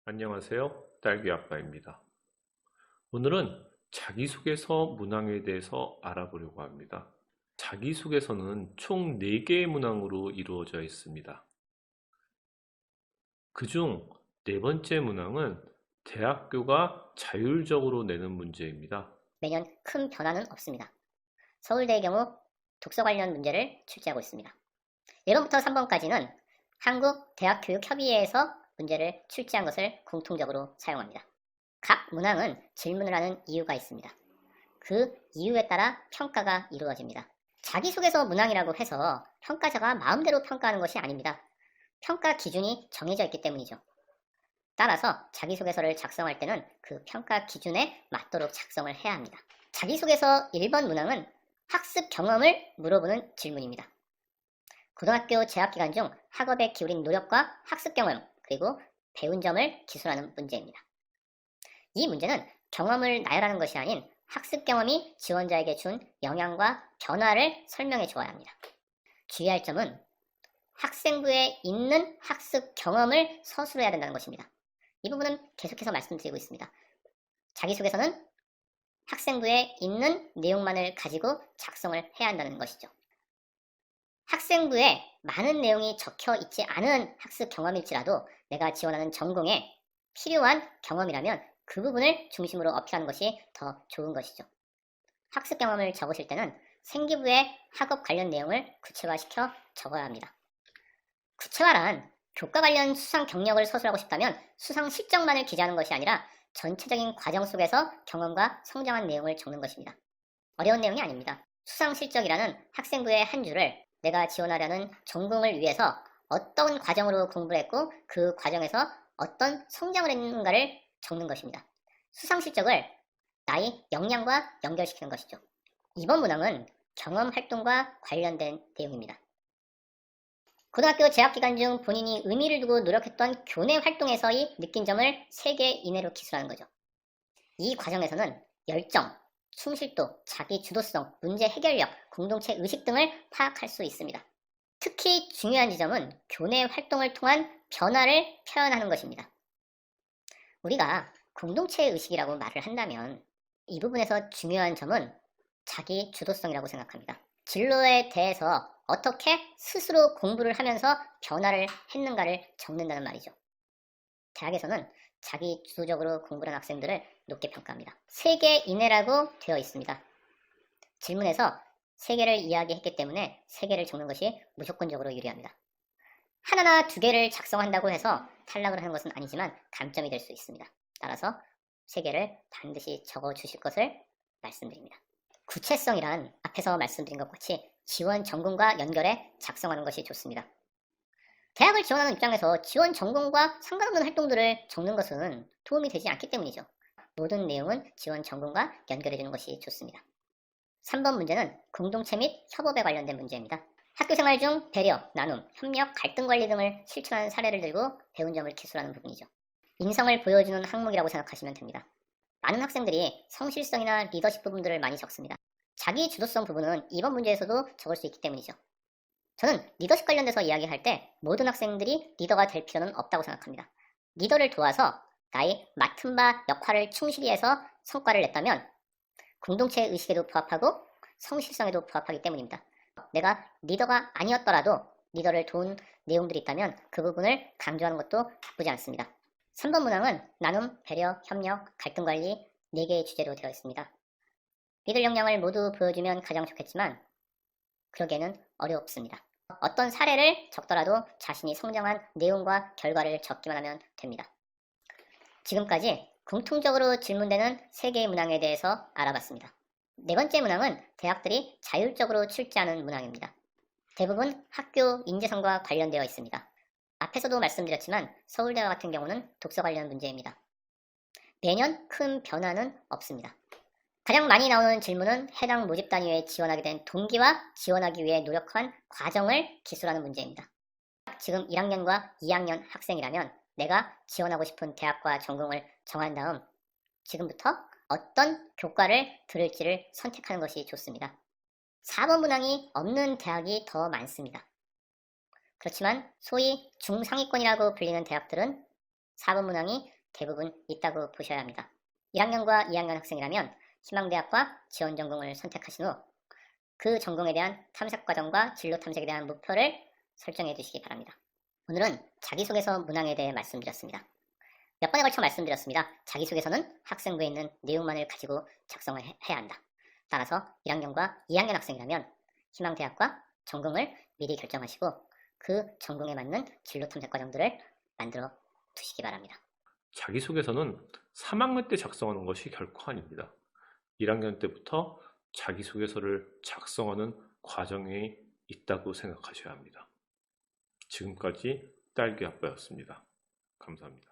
안녕하세요. 딸기 아빠입니다. 오늘은 자기소개서 문항에 대해서 알아보려고 합니다. 자기소개서는 총 4개의 문항으로 이루어져 있습니다. 그중 네 번째 문항은 대학교가 자율적으로 내는 문제입니다. 매년 큰 변화는 없습니다. 서울대의 경우 독서 관련 문제를 출제하고 있습니다. 1번부터 3번까지는 한국대학교육협의회에서 문제를 출제한 것을 공통적으로 사용합니다. 각 문항은 질문을 하는 이유가 있습니다. 그 이유에 따라 평가가 이루어집니다. 자기소개서 문항이라고 해서 평가자가 마음대로 평가하는 것이 아닙니다. 평가 기준이 정해져 있기 때문이죠. 따라서 자기소개서를 작성할 때는 그 평가 기준에 맞도록 작성을 해야 합니다. 자기소개서 1번 문항은 학습 경험을 물어보는 질문입니다. 고등학교 재학기간 중 학업에 기울인 노력과 학습 경험, 그리고 배운 점을 기술하는 문제입니다. 이 문제는 경험을 나열하는 것이 아닌 학습 경험이 지원자에게 준 영향과 변화를 설명해 주어야 합니다. 주의할 점은 학생부에 있는 학습 경험을 서술해야 된다는 것입니다. 이 부분은 계속해서 말씀드리고 있습니다. 자기소개서는 학생부에 있는 내용만을 가지고 작성을 해야 한다는 것이죠. 학생부에 많은 내용이 적혀 있지 않은 학습 경험일지라도 내가 지원하는 전공에 필요한 경험이라면 그 부분을 중심으로 어필하는 것이 더 좋은 것이죠. 학습 경험을 적으실 때는 생기부에 학업 관련 내용을 구체화시켜 적어야 합니다. 구체화란 교과 관련 수상 경력을 서술하고 싶다면 수상 실적만을 기재하는 것이 아니라 전체적인 과정 속에서 경험과 성장한 내용을 적는 것입니다. 어려운 내용이 아닙니다. 수상 실적이라는 학생부의 한 줄을 내가 지원하려는 전공을 위해서 어떤 과정으로 공부를 했고 그 과정에서 어떤 성장을 했는가를 적는 것입니다. 수상 실적을 나의 역량과 연결시키는 것이죠. 이번 문항은 경험 활동과 관련된 내용입니다. 고등학교 재학기간 중 본인이 의미를 두고 노력했던 교내 활동에서의 느낀 점을 3개 이내로 기술하는 거죠. 이 과정에서는 열정, 충실도, 자기 주도성, 문제 해결력, 공동체 의식 등을 파악할 수 있습니다. 특히 중요한 지점은 교내 활동을 통한 변화를 표현하는 것입니다. 우리가 공동체 의식이라고 말을 한다면 이 부분에서 중요한 점은 자기 주도성이라고 생각합니다. 진로에 대해서 어떻게 스스로 공부를 하면서 변화를 했는가를 적는다는 말이죠. 대학에서는 자기 주도적으로 공부를 한 학생들을 높게 평가합니다. 3개 이내라고 되어 있습니다. 질문에서 3개를 이야기했기 때문에 3개를 적는 것이 무조건적으로 유리합니다. 하나나 2개를 작성한다고 해서 탈락을 하는 것은 아니지만 감점이 될 수 있습니다. 따라서 3개를 반드시 적어 주실 것을 말씀드립니다. 구체성이란 앞에서 말씀드린 것 같이 지원 전공과 연결해 작성하는 것이 좋습니다. 대학을 지원하는 입장에서 지원 전공과 상관없는 활동들을 적는 것은 도움이 되지 않기 때문이죠. 모든 내용은 지원 전공과 연결해주는 것이 좋습니다. 3번 문제는 공동체 및 협업에 관련된 문제입니다. 학교생활 중 배려, 나눔, 협력, 갈등 관리 등을 실천하는 사례를 들고 배운 점을 기술하는 부분이죠. 인성을 보여주는 항목이라고 생각하시면 됩니다. 많은 학생들이 성실성이나 리더십 부분들을 많이 적습니다. 자기 주도성 부분은 이번 문제에서도 적을 수 있기 때문이죠. 저는 리더십 관련돼서 이야기할 때 모든 학생들이 리더가 될 필요는 없다고 생각합니다. 리더를 도와서 나의 맡은 바 역할을 충실히 해서 성과를 냈다면 공동체 의식에도 부합하고 성실성에도 부합하기 때문입니다. 내가 리더가 아니었더라도 리더를 도운 내용들이 있다면 그 부분을 강조하는 것도 나쁘지 않습니다. 3번 문항은 나눔, 배려, 협력, 갈등 관리 4개의 주제로 되어 있습니다. 리더 역량을 모두 보여주면 가장 좋겠지만 그러기에는 어렵습니다. 어떤 사례를 적더라도 자신이 성장한 내용과 결과를 적기만 하면 됩니다. 지금까지 공통적으로 질문되는 3개의 문항에 대해서 알아봤습니다. 4번째 문항은 대학들이 자율적으로 출제하는 문항입니다. 대부분 학교 인재성과 관련되어 있습니다. 앞에서도 말씀드렸지만 서울대와 같은 경우는 독서 관련 문제입니다. 매년 큰 변화는 없습니다. 가장 많이 나오는 질문은 해당 모집 단위에 지원하게 된 동기와 지원하기 위해 노력한 과정을 기술하는 문제입니다. 지금 1학년과 2학년 학생이라면 내가 지원하고 싶은 대학과 전공을 정한 다음 지금부터 어떤 교과를 들을지를 선택하는 것이 좋습니다. 4번 문항이 없는 대학이 더 많습니다. 그렇지만 소위 중상위권이라고 불리는 대학들은 4번 문항이 대부분 있다고 보셔야 합니다. 1학년과 2학년 학생이라면 희망대학과 지원 전공을 선택하신 후 그 전공에 대한 탐색 과정과 진로 탐색에 대한 목표를 설정해 두시기 바랍니다. 오늘은 자기소개서 문항에 대해 말씀드렸습니다. 몇 번에 걸쳐 말씀드렸습니다. 자기소개서는 학생부에 있는 내용만을 가지고 작성을 해야 한다. 따라서 1학년과 2학년 학생이라면 희망대학과 전공을 미리 결정하시고 그 전공에 맞는 진로 탐색 과정들을 만들어 두시기 바랍니다. 자기소개서는 3학년 때 작성하는 것이 결코 아닙니다. 1학년 때부터 자기소개서를 작성하는 과정이 있다고 생각하셔야 합니다. 지금까지 딸기 아빠였습니다. 감사합니다.